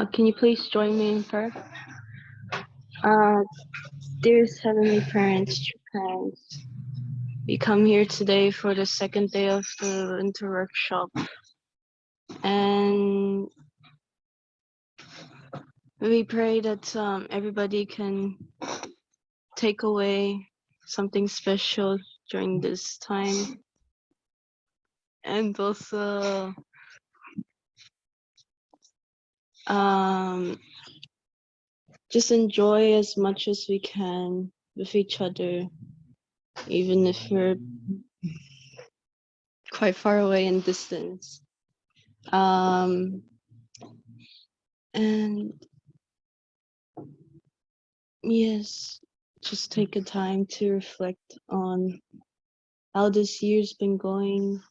Can you please join me in prayer? Dearest Heavenly Parents, true parents, we come here today for the second day of the winter workshop, and we pray that everybody can take away something special during this time, and also just enjoy as much as we can with each other, even if we're quite far away in distance. And yes, just take a time to reflect on how this year's been going,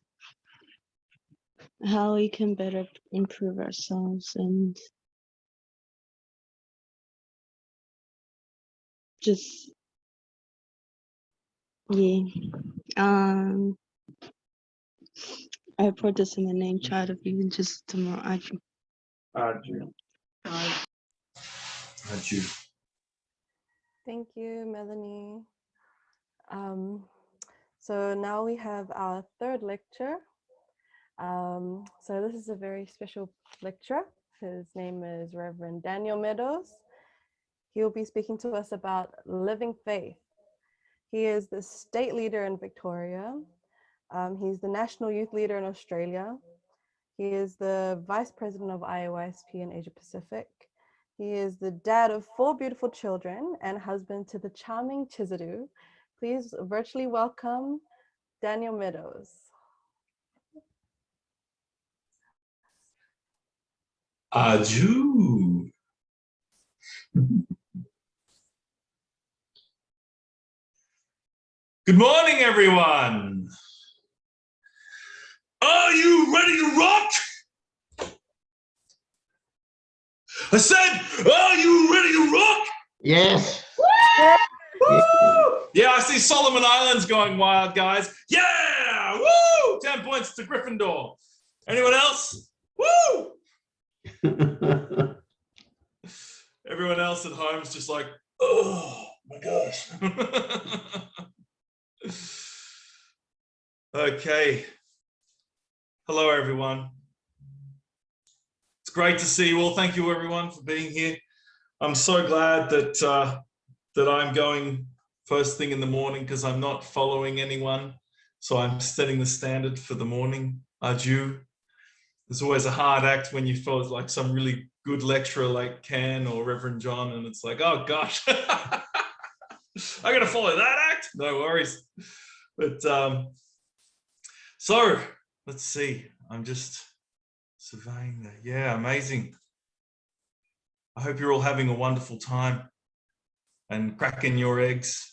how we can better improve ourselves, and just I put this in the name child of even just tomorrow. Aju. Thank you, Melanie. So now we have our third lecture. So this is a very special lecturer. His name is Reverend Daniel Meadows. He'll be speaking to us about living faith. He is the state leader in Victoria. He's the national youth leader in Australia. He is the vice president of IOSP in Asia Pacific. He is the dad of 4 beautiful children and husband to the charming Chizadu. Please virtually welcome Daniel Meadows. Aju. Good morning, everyone. Are you ready to rock? I said, are you ready to rock? Yes. Woo! Yeah, I see Solomon Islands going wild, guys. Yeah! Woo! 10 points to Gryffindor. Anyone else? Woo! Everyone else at home is just like, oh my gosh. Okay. Hello, everyone. It's great to see you all. Thank you, everyone, for being here. I'm so glad that that I'm going first thing in the morning because I'm not following anyone. So I'm setting the standard for the morning. Aju. It's always a hard act when you feel like some really good lecturer like Ken or Reverend John, and it's like, oh gosh, I gotta follow that act. No worries. But so let's see. I'm just surveying that. Yeah, amazing. I hope you're all having a wonderful time and cracking your eggs.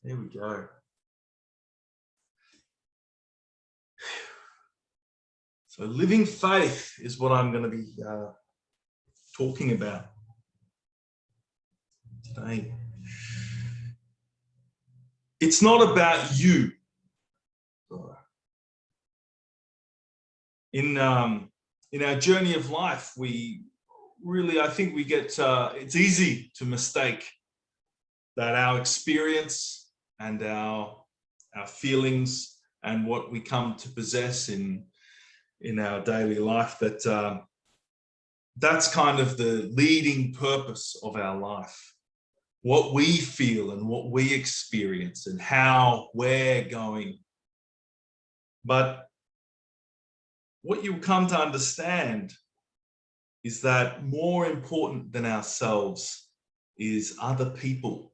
There we go. So living faith is what I'm going to be talking about today. It's not about you. In our journey of life, we really, I think we get, it's easy to mistake that our experience and our feelings and what we come to possess in our daily life, that that's kind of the leading purpose of our life. What we feel and what we experience and how we're going. But what you come to understand is that more important than ourselves is other people.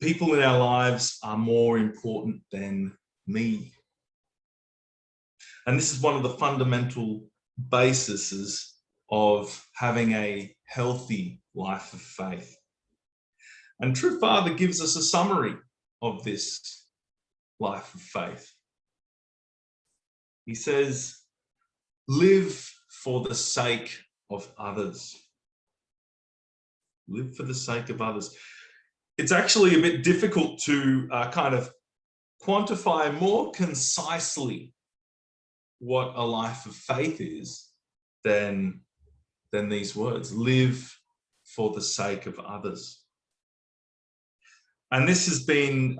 People in our lives are more important than me. And this is one of the fundamental bases of having a healthy life of faith. And True Father gives us a summary of this life of faith. He says, live for the sake of others. Live for the sake of others. It's actually a bit difficult to kind of quantify more concisely what a life of faith is than these words: live for the sake of others. And this has been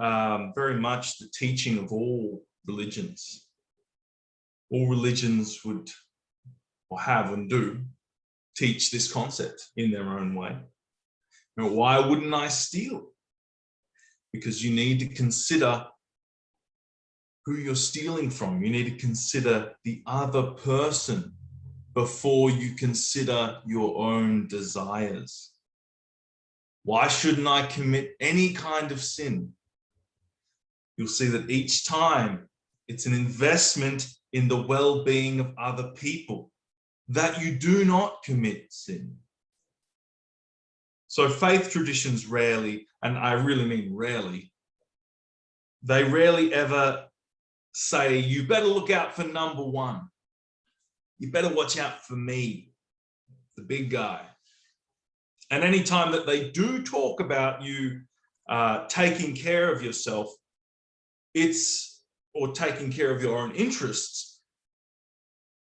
very much the teaching of all religions. All religions would, or have and do, teach this concept in their own way. Now, why wouldn't I steal? Because you need to consider who you're stealing from. You need to consider the other person before you consider your own desires. Why shouldn't I commit any kind of sin? You'll see that each time it's an investment in the well-being of other people that you do not commit sin. So faith traditions rarely, and I really mean rarely, they rarely ever say, you better look out for number one. You better watch out for me, the big guy. And anytime that they do talk about you taking care of yourself, or taking care of your own interests,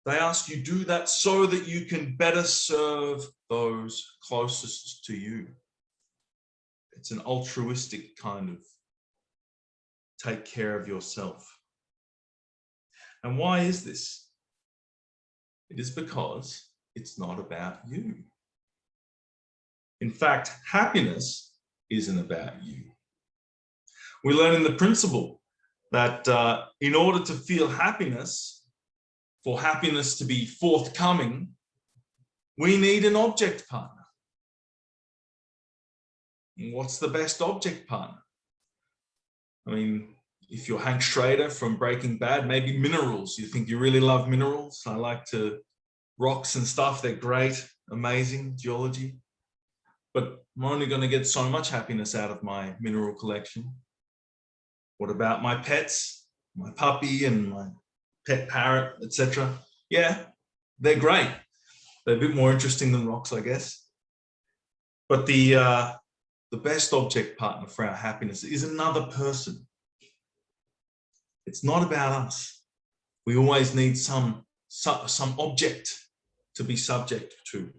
they ask you do that so that you can better serve those closest to you. It's an altruistic kind of take care of yourself. And why is this? It is because it's not about you. In fact, happiness isn't about you. We learn in the principle that in order to feel happiness, for happiness to be forthcoming, we need an object partner. And what's the best object partner? I mean, if you're Hank Schrader from Breaking Bad, maybe minerals. You think you really love minerals? I like rocks and stuff. They're great, amazing, geology. But I'm only going to get so much happiness out of my mineral collection. What about my pets, my puppy and my pet parrot, etc.? Yeah, they're great. They're a bit more interesting than rocks, I guess. But the best object partner for our happiness is another person. It's not about us. We always need some object to be subject to.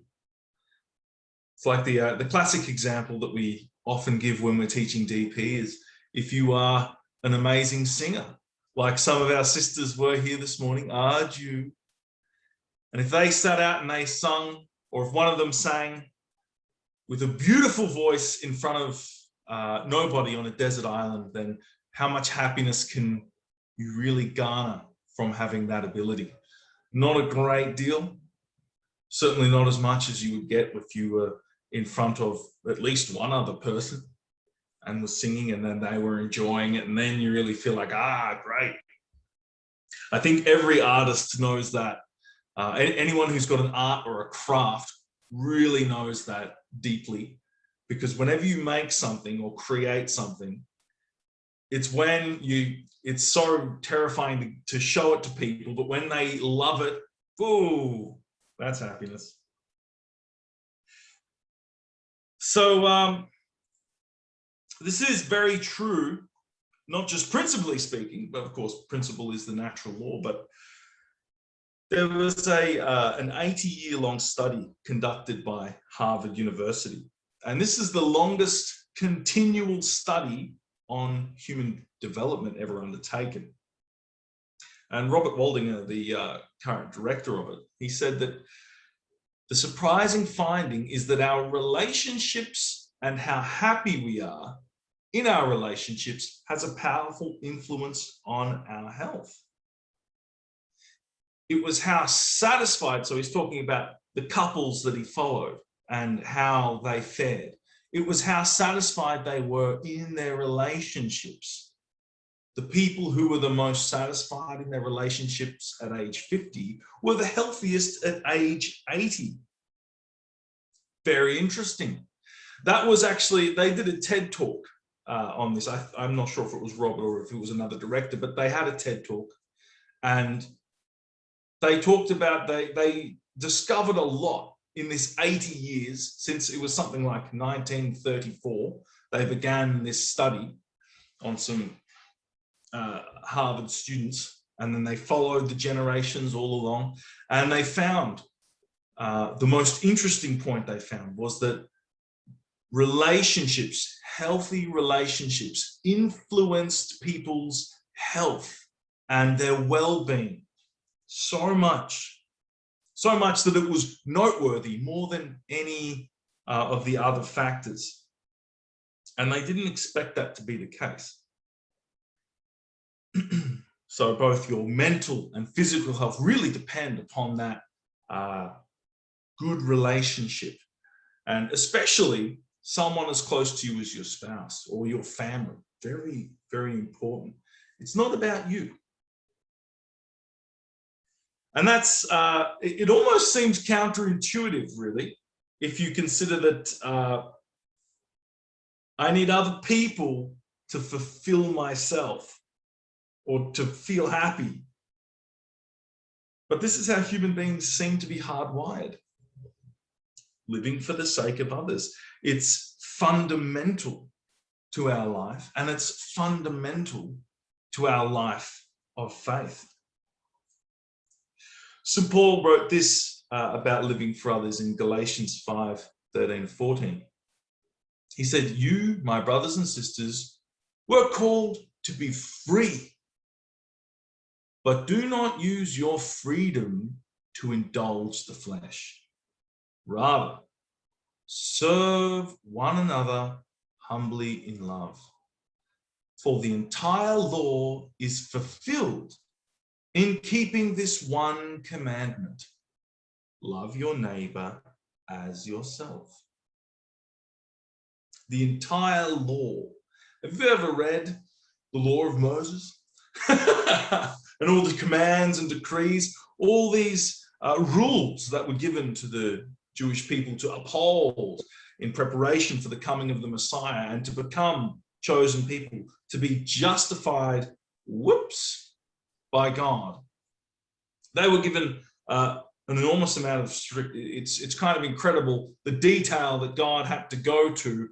It's like the classic example that we often give when we're teaching DP is if you are an amazing singer, like some of our sisters were here this morning, Arju, and if they sat out and they sung, or if one of them sang with a beautiful voice in front of nobody on a desert island, then how much happiness can you really garner from having that ability? Not a great deal. Certainly not as much as you would get if you were in front of at least one other person and was singing and then they were enjoying it, and then you really feel like, great. I think every artist knows that. Anyone who's got an art or a craft really knows that deeply, because whenever you make something or create something, it's so terrifying to show it to people, but when they love it, ooh, that's happiness. So this is very true, not just principally speaking, but of course, principle is the natural law, but there was an 80-year-long study conducted by Harvard University. And this is the longest continual study on human development ever undertaken. And Robert Waldinger, the current director of it, he said that the surprising finding is that our relationships and how happy we are in our relationships has a powerful influence on our health. It was how satisfied, so he's talking about the couples that he followed and how they fared. It was how satisfied they were in their relationships. The people who were the most satisfied in their relationships at age 50 were the healthiest at age 80. Very interesting. That was actually, they did a TED talk on this. I'm not sure if it was Robert or if it was another director, but they had a TED talk and they talked about, they discovered a lot in this 80 years, since it was something like 1934. They began this study on some Harvard students, and then they followed the generations all along, and they found the most interesting point they found was that relationships, healthy relationships, influenced people's health and their well-being so much that it was noteworthy more than any of the other factors. And they didn't expect that to be the case. So both your mental and physical health really depend upon that good relationship, and especially someone as close to you as your spouse or your family. Very, very important. It's not about you. And that's, it almost seems counterintuitive, really, if you consider that I need other people to fulfill myself or to feel happy. But this is how human beings seem to be hardwired. Living for the sake of others. It's fundamental to our life, and it's fundamental to our life of faith. St. Paul wrote this about living for others in Galatians 5:13-14. He said, "You, my brothers and sisters, were called to be free, but do not use your freedom to indulge the flesh. Rather, serve one another humbly in love. For the entire law is fulfilled in keeping this one commandment: love your neighbor as yourself." The entire law. Have you ever read the law of Moses? And all the commands and decrees, all these rules that were given to the Jewish people to uphold in preparation for the coming of the Messiah and to become chosen people, to be justified, by God. They were given an enormous amount of strict, it's kind of incredible the detail that God had to go to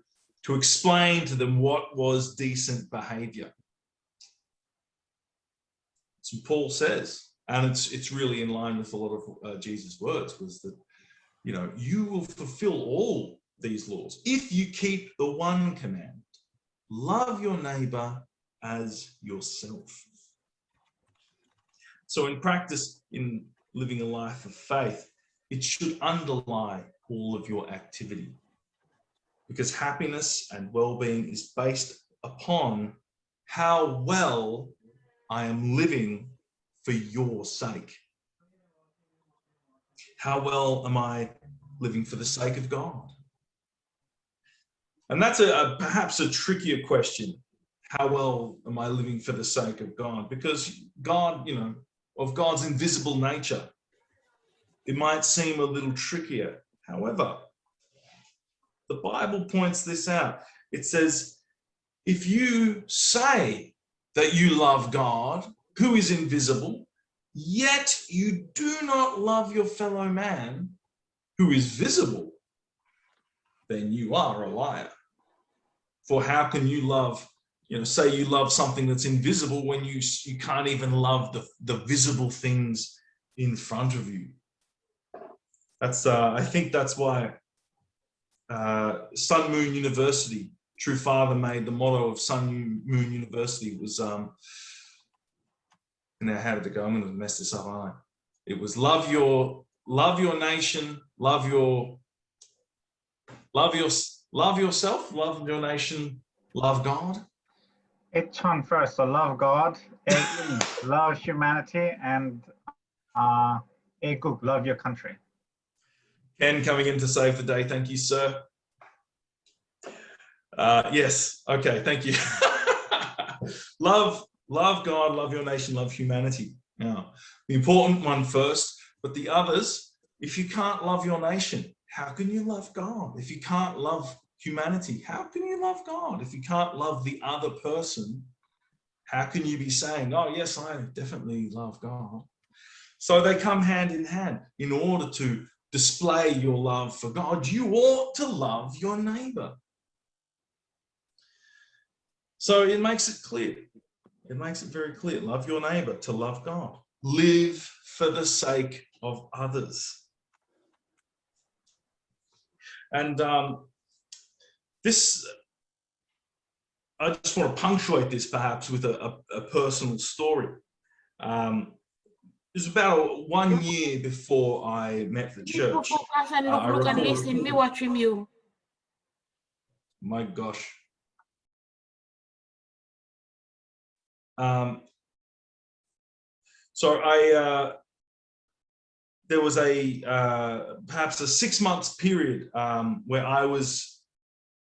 explain to them what was decent behavior. So Paul says, and it's really in line with a lot of Jesus' words, was that, you know, you will fulfill all these laws if you keep the one command: love your neighbor as yourself. So in practice, in living a life of faith, it should underlie all of your activity, because happiness and well-being is based upon how well I am living for your sake. How well am I living for the sake of God? And that's perhaps a trickier question. How well am I living for the sake of God? Because God, you know, of God's invisible nature, it might seem a little trickier. However, the Bible points this out. It says, if you say that you love God, who is invisible, yet you do not love your fellow man, who is visible, then you are a liar. For how can you love, you know, say you love something that's invisible when you can't even love the visible things in front of you? That's I think that's why Sun Moon University, True Father made the motto of Sun Moon University was, now how did it go? I'm going to mess this up, aren't I? It was love your nation, love yourself, love your nation, love God. Each one first. So love God, love humanity, and love your country. Ken coming in to save the day. Thank you, sir. Yes. Okay. Thank you. Love God, love your nation, love humanity. Now, the important one first, but the others, if you can't love your nation, how can you love God? If you can't love humanity, how can you love God? If you can't love the other person, how can you be saying, oh, yes, I definitely love God? So they come hand in hand. In order to display your love for God, you ought to love your neighbor. So it makes it clear. it makes it very clear. Love your neighbor to love God. Live for the sake of others. And this, I just want to punctuate this perhaps with a personal story. It was about 1 year before I met the church. I recall, my gosh. So there was perhaps a 6 months period where I was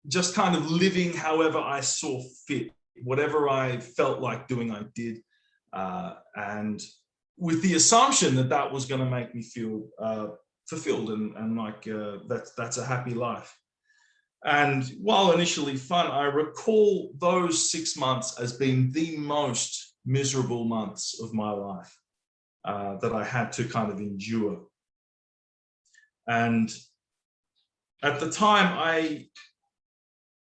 just kind of living however I saw fit. Whatever I felt like doing, I did. And with the assumption that that was going to make me feel fulfilled and like that's a happy life. And while initially fun, I recall those 6 months as being the most miserable months of my life that I had to kind of endure. And at the time,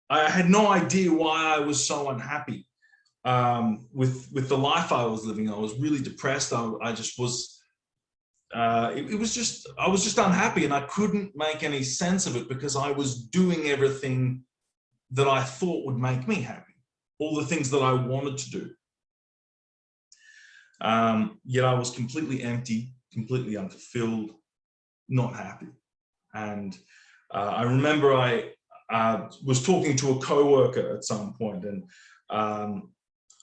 I had no idea why I was so unhappy with the life I was living. I was really depressed. I just was. I was just unhappy, and I couldn't make any sense of it because I was doing everything that I thought would make me happy, all the things that I wanted to do. Yet I was completely empty, completely unfulfilled, not happy. And I remember I was talking to a coworker at some point, and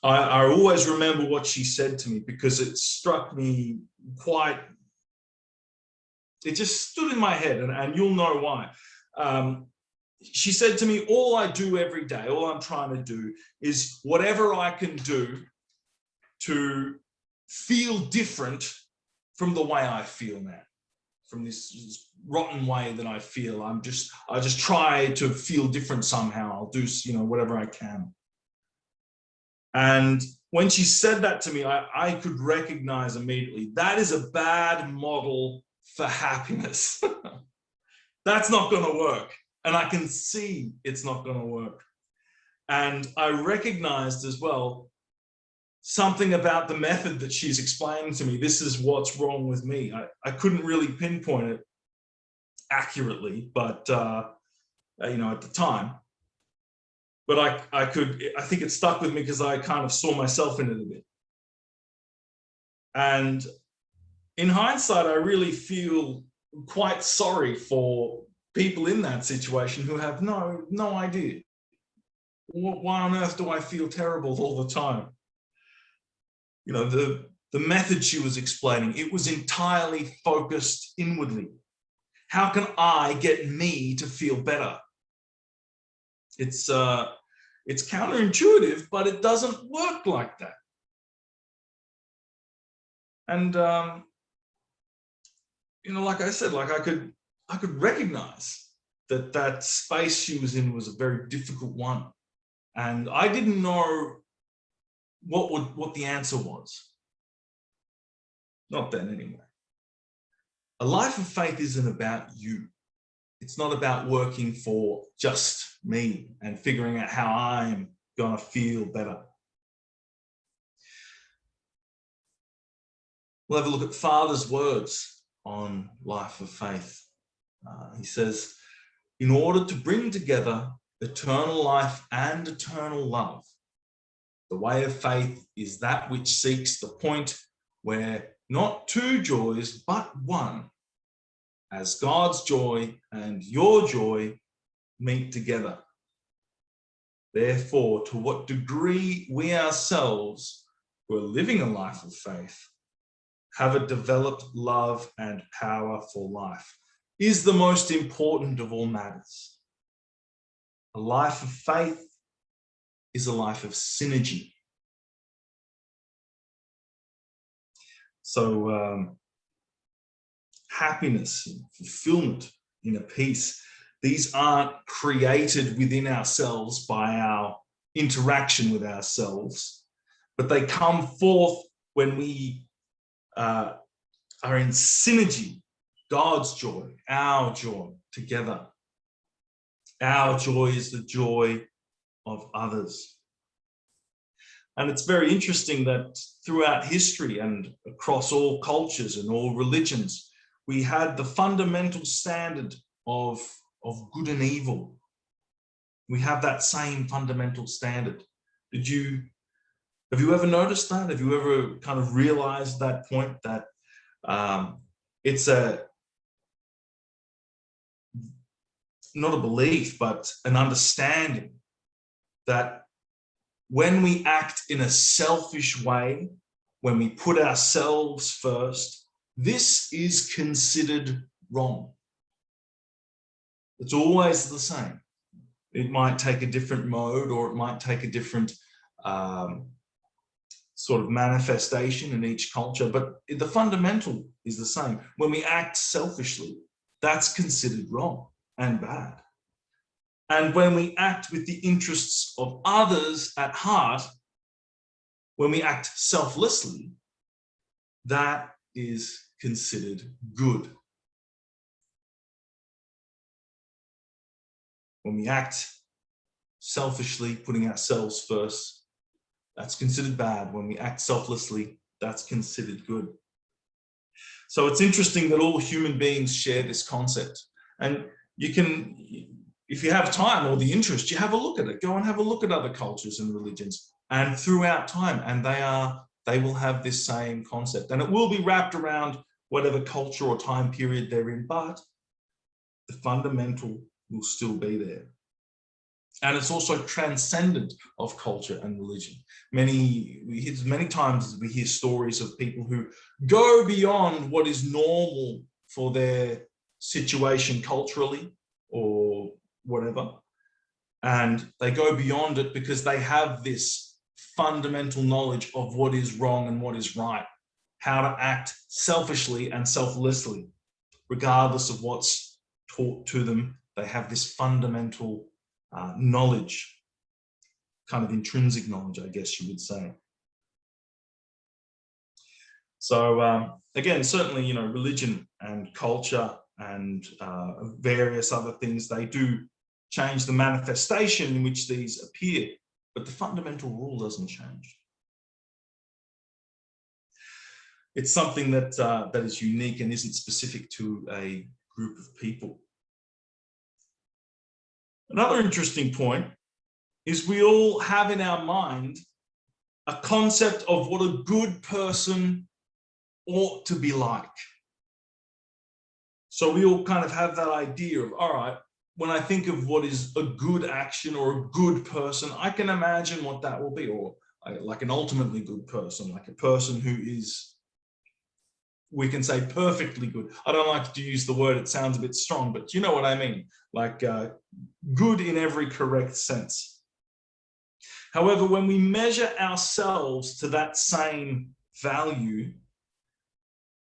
I always remember what she said to me because it struck me quite. It just stood in my head, and you'll know why. She said to me, all I do every day, all I'm trying to do is whatever I can do to feel different from the way I feel now, from this rotten way that I feel. I just try to feel different somehow. I'll do, whatever I can. And when she said that to me, I could recognize immediately that is a bad model for happiness. That's not going to work. And I can see it's not going to work. And I recognized as well something about the method that she's explaining to me. This is what's wrong with me. I couldn't really pinpoint it accurately, but at the time. But I think it stuck with me because I kind of saw myself in it a bit. And in hindsight, I really feel quite sorry for people in that situation who have no idea. Why on earth do I feel terrible all the time? The method she was explaining, it was entirely focused inwardly. How can I get me to feel better? It's counterintuitive, but it doesn't work like that. And like I said, like I could recognize that space she was in was a very difficult one, and I didn't know what the answer was. Not then, anyway. A life of faith isn't about you. It's not about working for just me and figuring out how I'm going to feel better. We'll have a look at Father's words on life of faith. He says, in order to bring together eternal life and eternal love, the way of faith is that which seeks the point where not two joys, but one, as God's joy and your joy meet together. Therefore, to what degree we ourselves, who are living a life of faith, have a developed love and power for life, is the most important of all matters. A life of faith is a life of synergy. So happiness, fulfillment, inner peace, these aren't created within ourselves by our interaction with ourselves, but they come forth when we are in synergy, God's joy, our joy together. Our joy is the joy of others. And it's very interesting that throughout history and across all cultures and all religions, we had the fundamental standard of good and evil. We have that same fundamental standard. Have you ever noticed that? Have you ever kind of realized that point, that it's not a belief, but an understanding that when we act in a selfish way, when we put ourselves first, this is considered wrong. It's always the same. It might take a different mode, or it might take a different sort of manifestation in each culture, but the fundamental is the same. When we act selfishly, that's considered wrong and bad. And when we act with the interests of others at heart, when we act selflessly, that is considered good. When we act selfishly, putting ourselves first, that's considered bad. When we act selflessly, that's considered good. So it's interesting that all human beings share this concept. And you can, if you have time or the interest, you have a look at it. Go and have a look at other cultures and religions, and throughout time, and they will have this same concept, and it will be wrapped around whatever culture or time period they're in, but the fundamental will still be there. And it's also transcendent of culture and religion. Many times we hear stories of people who go beyond what is normal for their situation culturally or whatever, and they go beyond it because they have this fundamental knowledge of what is wrong and what is right, how to act selfishly and selflessly, regardless of what's taught to them. They have this fundamental knowledge, kind of intrinsic knowledge, I guess you would say. So again, certainly, religion and culture and various other things, they do change the manifestation in which these appear, but the fundamental rule doesn't change. It's something that that is unique and isn't specific to a group of people. Another interesting point is we all have in our mind a concept of what a good person ought to be like. So we all kind of have that idea of, all right, when I think of what is a good action or a good person, I can imagine what that will be, or like an ultimately good person, like a person who is, we can say, perfectly good. I don't like to use the word, it sounds a bit strong, but you know what I mean, like good in every correct sense. However, when we measure ourselves to that same value,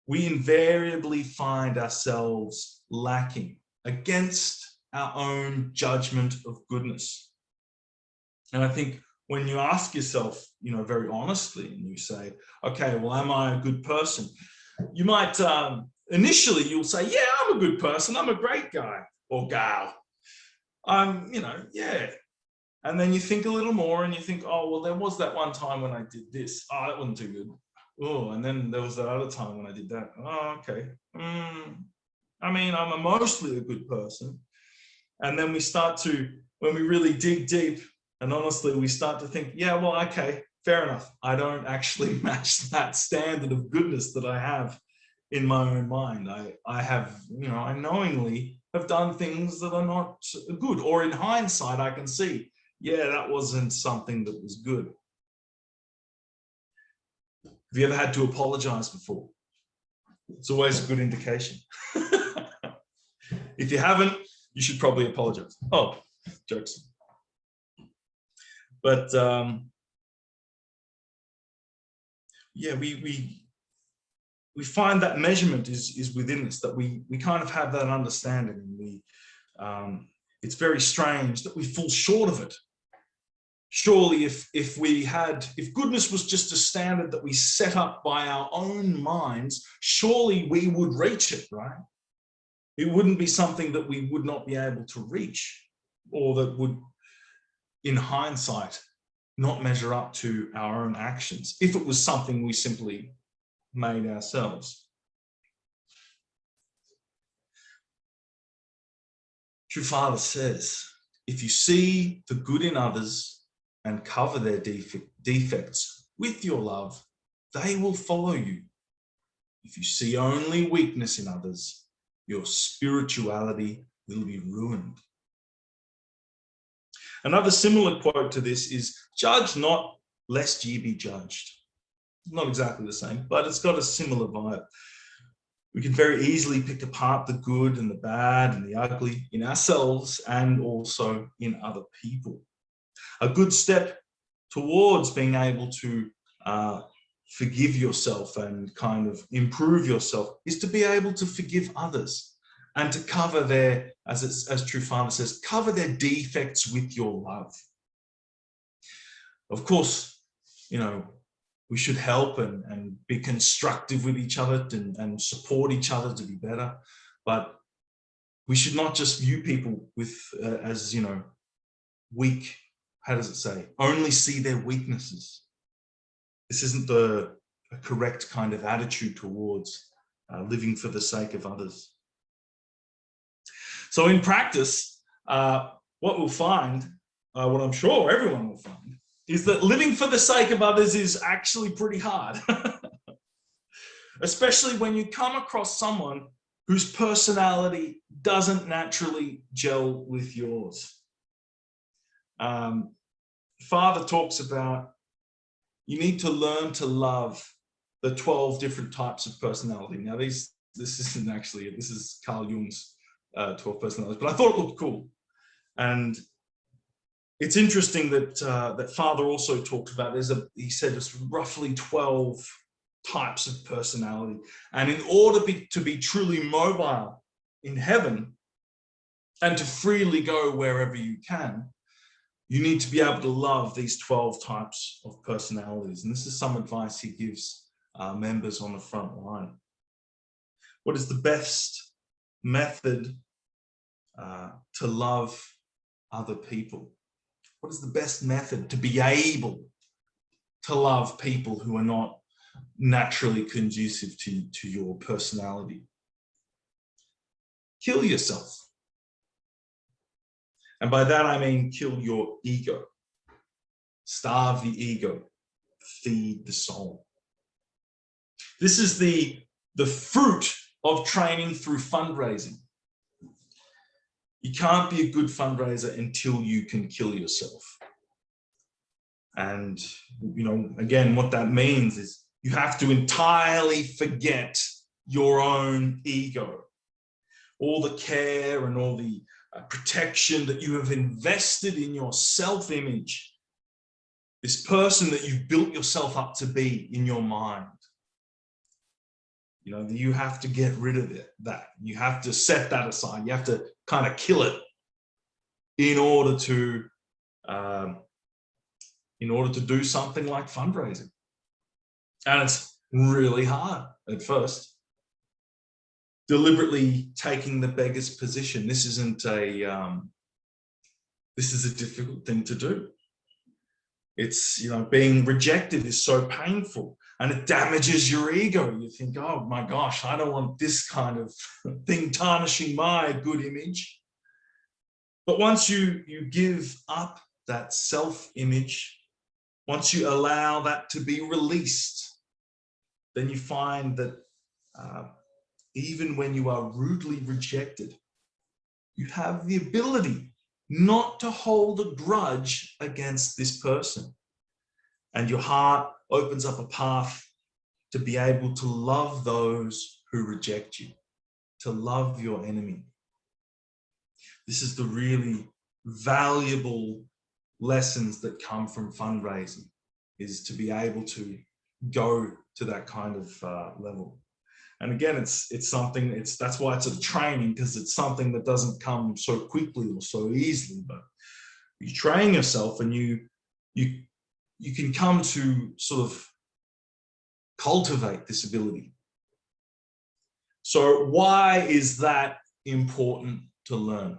we invariably find ourselves lacking against our own judgment of goodness. And I think when you ask yourself, very honestly, and you say, okay, well, am I a good person? You might, initially you'll say, yeah, I'm a good person. I'm a great guy or gal. Yeah. And then you think a little more and you think, oh, well, there was that one time when I did this. Oh, that wasn't too good. Oh, and then there was that other time when I did that. Oh, okay. I mean, I'm mostly a good person. And then we start to, when we really dig deep and honestly, we start to think, yeah, well, okay, fair enough. I don't actually match that standard of goodness that I have in my own mind. I have, I knowingly have done things that are not good, or in hindsight, I can see, yeah, that wasn't something that was good. Have you ever had to apologize before? It's always a good indication. If you haven't, you should probably apologize. Oh, jokes. But yeah, we find that measurement is within us, that we kind of have that understanding. And it's very strange that we fall short of it. Surely if goodness was just a standard that we set up by our own minds, surely we would reach it, right? It wouldn't be something that we would not be able to reach, or that would, in hindsight, not measure up to our own actions if it was something we simply made ourselves. True Father says, if you see the good in others and cover their defects with your love, they will follow you. If you see only weakness in others, your spirituality will be ruined. Another similar quote to this is, judge not, lest ye be judged. Not exactly the same, but it's got a similar vibe. We can very easily pick apart the good and the bad and the ugly in ourselves and also in other people. A good step towards being able to forgive yourself and kind of improve yourself is to be able to forgive others and to cover their, as True Father says, cover their defects with your love. Of course, you know, we should help and be constructive with each other and support each other to be better. But we should not just view people with, as, you know, weak, how does it say? Only see their weaknesses. This isn't the correct kind of attitude towards living for the sake of others. So in practice, what we'll find, what I'm sure everyone will find, is that living for the sake of others is actually pretty hard. Especially when you come across someone whose personality doesn't naturally gel with yours. Father talks about you need to learn to love the 12 different types of personality. Now, this isn't actually it. This is Carl Jung's 12 personalities, but I thought it looked cool. And it's interesting that that Father also talked about, he said it's roughly 12 types of personality. And in order to be truly mobile in heaven and to freely go wherever you can, you need to be able to love these 12 types of personalities. And this is some advice he gives members on the front line. What is the best method to love other people? What is the best method to be able to love people who are not naturally conducive to your personality? Kill yourself. And by that, I mean kill your ego. Starve the ego. Feed the soul. This is the fruit of training through fundraising. You can't be a good fundraiser until you can kill yourself. And, you know, again, what that means is you have to entirely forget your own ego. All the care and all the protection that you have invested in your self-image, this person that you've built yourself up to be in your mind. You know, you have to get rid of that. You have to set that aside. You have to kind of kill it in order to do something like fundraising. And it's really hard at first. Deliberately taking the beggar's position. This is a difficult thing to do. It's, you know, being rejected is so painful and it damages your ego. You think, oh my gosh, I don't want this kind of thing tarnishing my good image. But once you give up that self-image, once you allow that to be released, then you find that even when you are rudely rejected, you have the ability not to hold a grudge against this person. And your heart opens up a path to be able to love those who reject you, to love your enemy. This is the really valuable lessons that come from fundraising, is to be able to go to that kind of level. And again, it's something, that's why it's a training, because it's something that doesn't come so quickly or so easily, but you train yourself and you can come to sort of cultivate this ability. So why is that important to learn?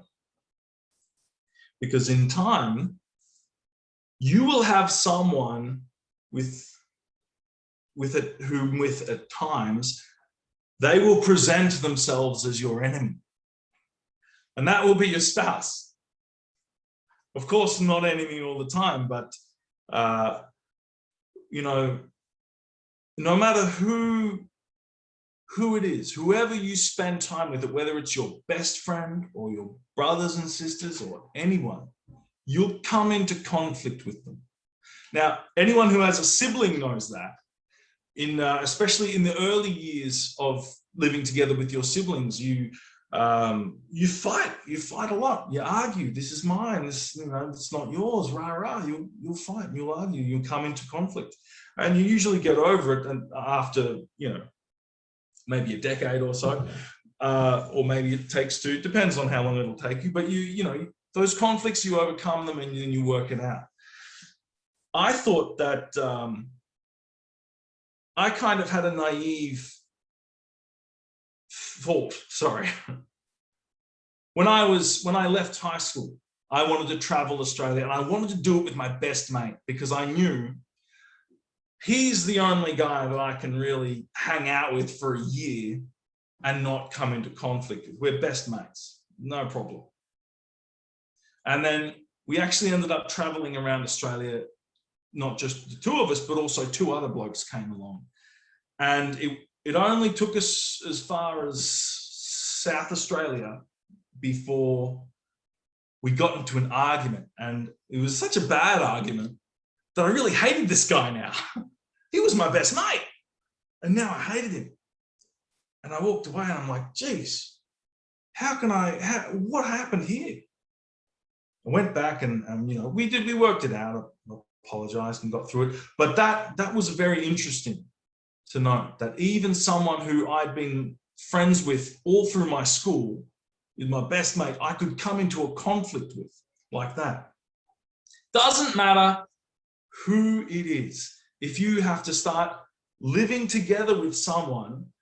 Because in time, you will have someone whom at times they will present themselves as your enemy, and that will be your spouse. Of course, not enemy all the time, but you know, no matter who it is, whoever you spend time with, whether it's your best friend or your brothers and sisters or anyone, you'll come into conflict with them. Now, anyone who has a sibling knows that. Especially in the early years of living together with your siblings, you fight a lot, you argue. This is mine. This, it's not yours. Rah rah. You'll fight. You'll argue. You'll come into conflict, and you usually get over it. And after maybe a decade or so, or maybe it takes two. It depends on how long it'll take you. But those conflicts, you overcome them, and then you work it out. I thought that. I kind of had a naive thought, sorry. When I left high school, I wanted to travel Australia, and I wanted to do it with my best mate because I knew he's the only guy that I can really hang out with for a year and not come into conflict with. We're best mates, no problem. And then we actually ended up traveling around Australia. Not just the two of us, but also two other blokes came along. And it only took us as far as South Australia before we got into an argument. And it was such a bad argument that I really hated this guy now. He was my best mate. And now I hated him. And I walked away and I'm like, geez, what happened here? I went back and we worked it out. I apologized and got through it. But that was very interesting to know that even someone who I'd been friends with all through my school, with my best mate, I could come into a conflict with like that. Doesn't matter who it is. If you have to start living together with someone,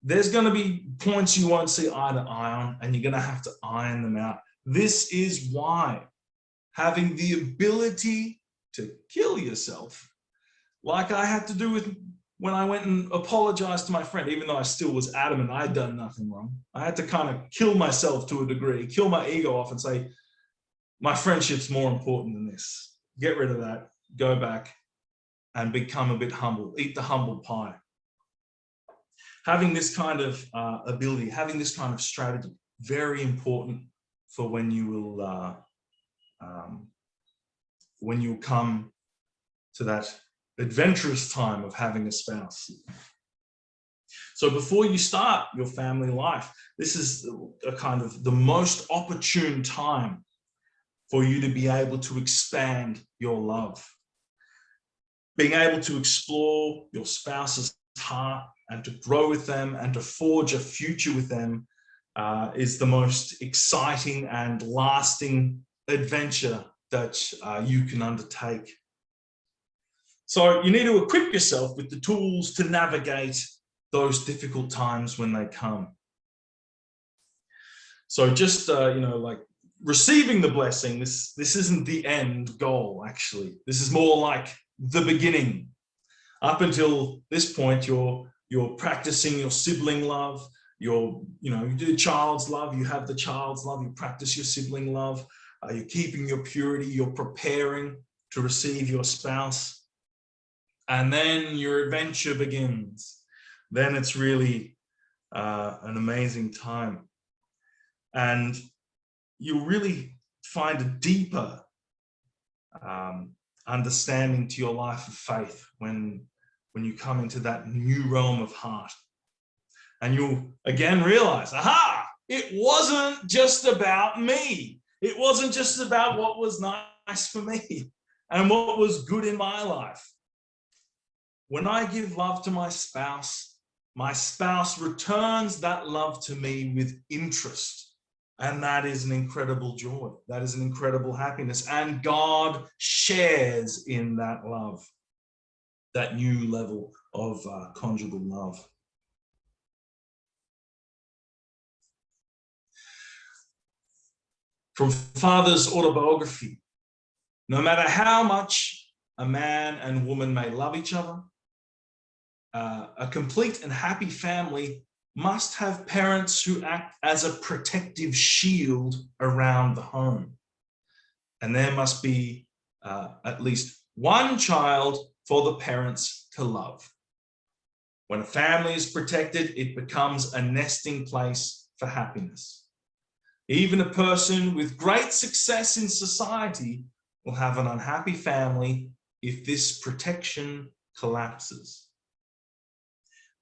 there's going to be points you won't see eye to eye on, and you're going to have to iron them out. This is why having the ability to kill yourself, like I had to do with when I went and apologized to my friend, even though I still was adamant I'd done nothing wrong. I had to kind of kill myself to a degree, kill my ego off and say, my friendship's more important than this. Get rid of that, go back and become a bit humble, eat the humble pie. Having this kind of ability, having this kind of strategy, very important for when you will come to that adventurous time of having a spouse. So before you start your family life, this is a kind of the most opportune time for you to be able to expand your love. Being able to explore your spouse's heart and to grow with them and to forge a future with them is the most exciting and lasting adventure that you can undertake. So you need to equip yourself with the tools to navigate those difficult times when they come. So just, like receiving the blessing, this isn't the end goal, actually. This is more like the beginning. Up until this point, you're practicing your sibling love, you do the child's love, you have the child's love, you practice your sibling love, you're keeping your purity, you're preparing to receive your spouse. And then your adventure begins. Then it's really an amazing time. And you'll really find a deeper understanding to your life of faith when you come into that new realm of heart. And you'll again realize, aha, it wasn't just about me. It wasn't just about what was nice for me and what was good in my life. When I give love to my spouse returns that love to me with interest. And that is an incredible joy. That is an incredible happiness. And God shares in that love, that new level of conjugal love. From Father's autobiography, No matter how much a man and woman may love each other, a complete and happy family must have parents who act as a protective shield around the home. And there must be at least one child for the parents to love. When a family is protected, it becomes a nesting place for happiness. Even a person with great success in society will have an unhappy family if this protection collapses.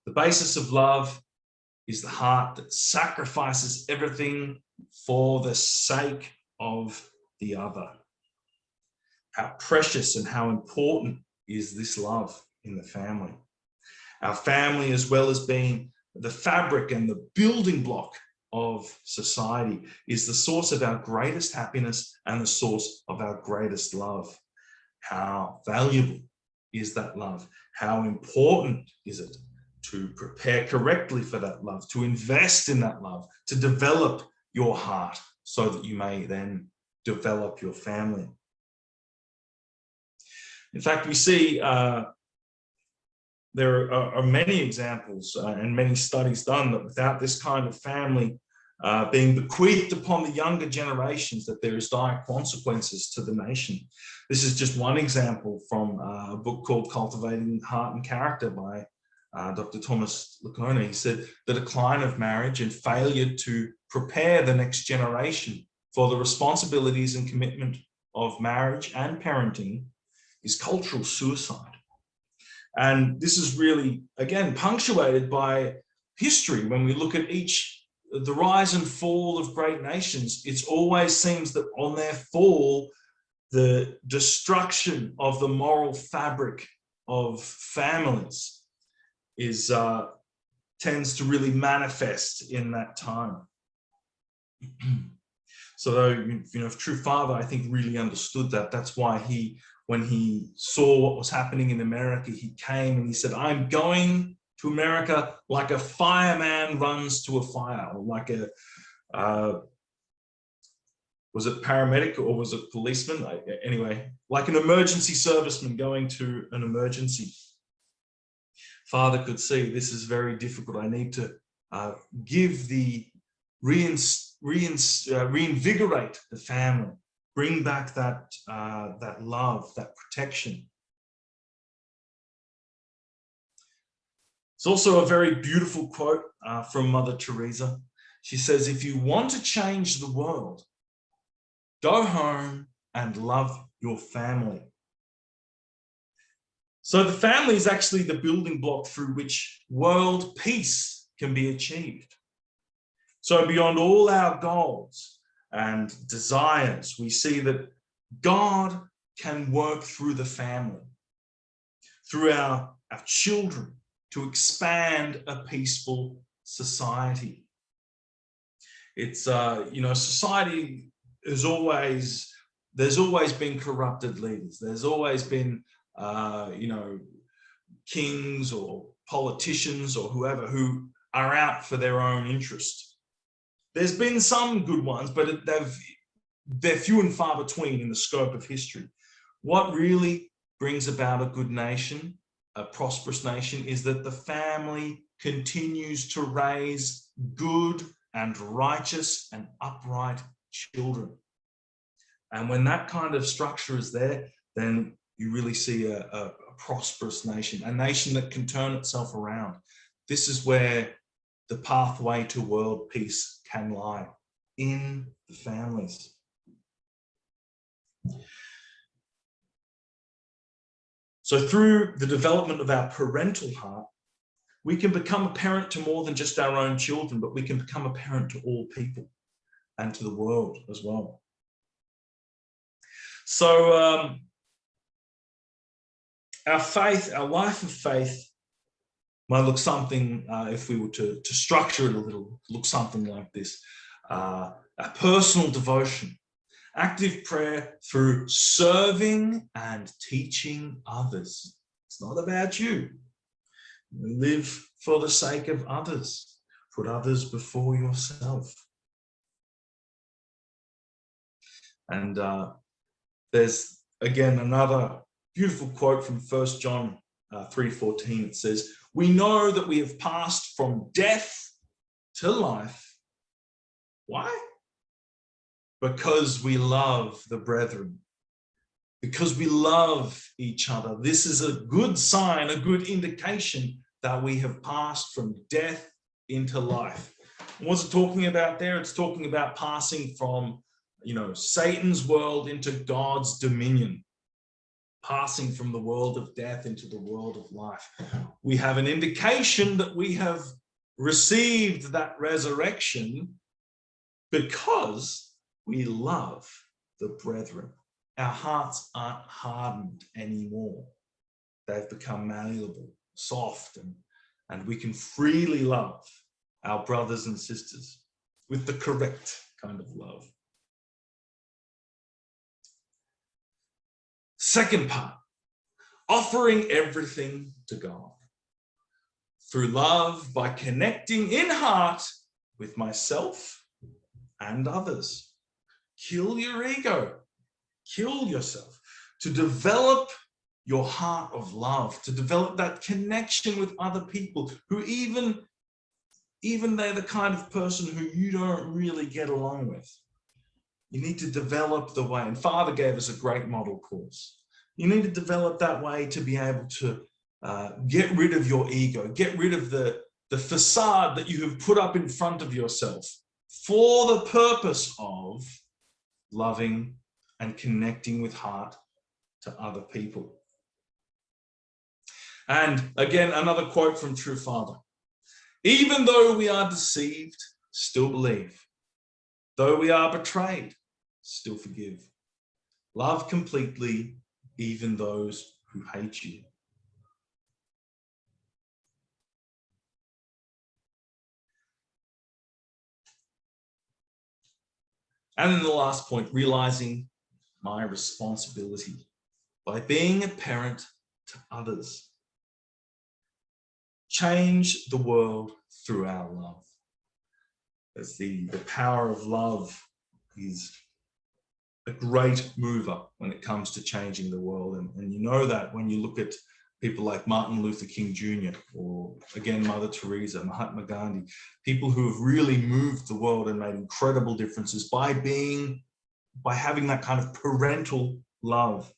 The basis of love is the heart that sacrifices everything for the sake of the other. How precious and how important is this love in the family? Our family, as well as being the fabric and the building block of society, is the source of our greatest happiness and the source of our greatest love. How valuable is that love? How important is it to prepare correctly for that love, to invest in that love, to develop your heart so that you may then develop your family? In fact, we see there are many examples and many studies done that without this kind of family being bequeathed upon the younger generations, that there is dire consequences to the nation. This is just one example from a book called Cultivating Heart and Character by Dr. Thomas Lacona. He said the decline of marriage and failure to prepare the next generation for the responsibilities and commitment of marriage and parenting is cultural suicide. And this is really, again, punctuated by history. When we look at the rise and fall of great nations, it always seems that on their fall, the destruction of the moral fabric of families tends to really manifest in that time. So, if True Father, I think, really understood that. That's why when he saw what was happening in America, he came and he said, I'm going to America like a fireman runs to a fire, or like was it paramedic or was it policeman? Anyway, like an emergency serviceman going to an emergency. Father could see this is very difficult. I need to reinvigorate the family, bring back that love, that protection. It's also a very beautiful quote from Mother Teresa. She says, if you want to change the world, go home and love your family. So the family is actually the building block through which world peace can be achieved. So beyond all our goals and desires, we see that God can work through the family, through our children, to expand a peaceful society. It's, society is there's always been corrupted leaders. There's always been, kings or politicians or whoever who are out for their own interest. There's been some good ones, but they're few and far between in the scope of history. What really brings about a good nation, a prosperous nation, is that the family continues to raise good and righteous and upright children. And when that kind of structure is there, then you really see a prosperous nation, a nation that can turn itself around. This is where the pathway to world peace can lie, in the families. So through the development of our parental heart, we can become a parent to more than just our own children, but we can become a parent to all people and to the world as well. So our faith, our life of faith, might look something, if we were to structure it a little, look something like this. A personal devotion, active prayer through serving and teaching others. It's not about you. Live for the sake of others. Put others before yourself. And there's again, another beautiful quote from 1 John 3:14. It says, "We know that we have passed from death to life." Why? Because we love the brethren. Because we love each other. This is a good sign, a good indication that we have passed from death into life. And what's it talking about there? It's talking about passing from, Satan's world into God's dominion. Passing from the world of death into the world of life. We have an indication that we have received that resurrection because we love the brethren. Our hearts aren't hardened anymore. They've become malleable, soft, and we can freely love our brothers and sisters with the correct kind of love. Second part, offering everything to God. Through love, by connecting in heart with myself and others. Kill your ego. Kill yourself. To develop your heart of love, to develop that connection with other people who even they're the kind of person who you don't really get along with. You need to develop the way, and Father gave us a great model course. You need to develop that way to be able to get rid of your ego, get rid of the facade that you have put up in front of yourself for the purpose of loving and connecting with heart to other people. And again, another quote from True Father. Even though we are deceived, still believe. Though we are betrayed, still forgive. Love completely, even those who hate you. And then the last point, realizing my responsibility by being a parent to others. Change the world through our love. As the power of love is a great mover when it comes to changing the world. And you know that when you look at people like Martin Luther King Jr. or again, Mother Teresa, Mahatma Gandhi, people who have really moved the world and made incredible differences by having that kind of parental love.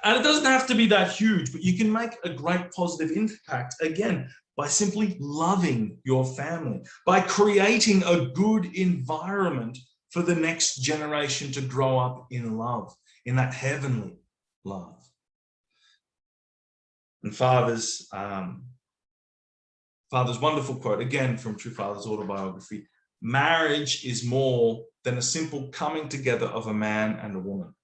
And it doesn't have to be that huge, but you can make a great positive impact, again, by simply loving your family, by creating a good environment for the next generation to grow up in love, in that heavenly love. And Father's wonderful quote, again from True Father's autobiography, marriage is more than a simple coming together of a man and a woman.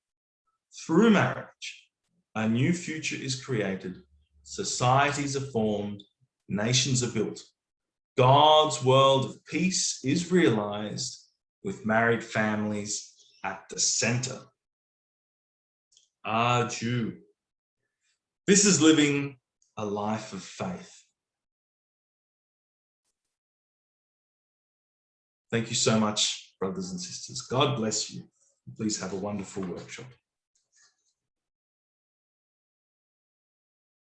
Through marriage, a new future is created, societies are formed, nations are built. God's world of peace is realized with married families at the center. Adieu. This is living a life of faith. Thank you so much, brothers and sisters. God bless you. Please have a wonderful workshop.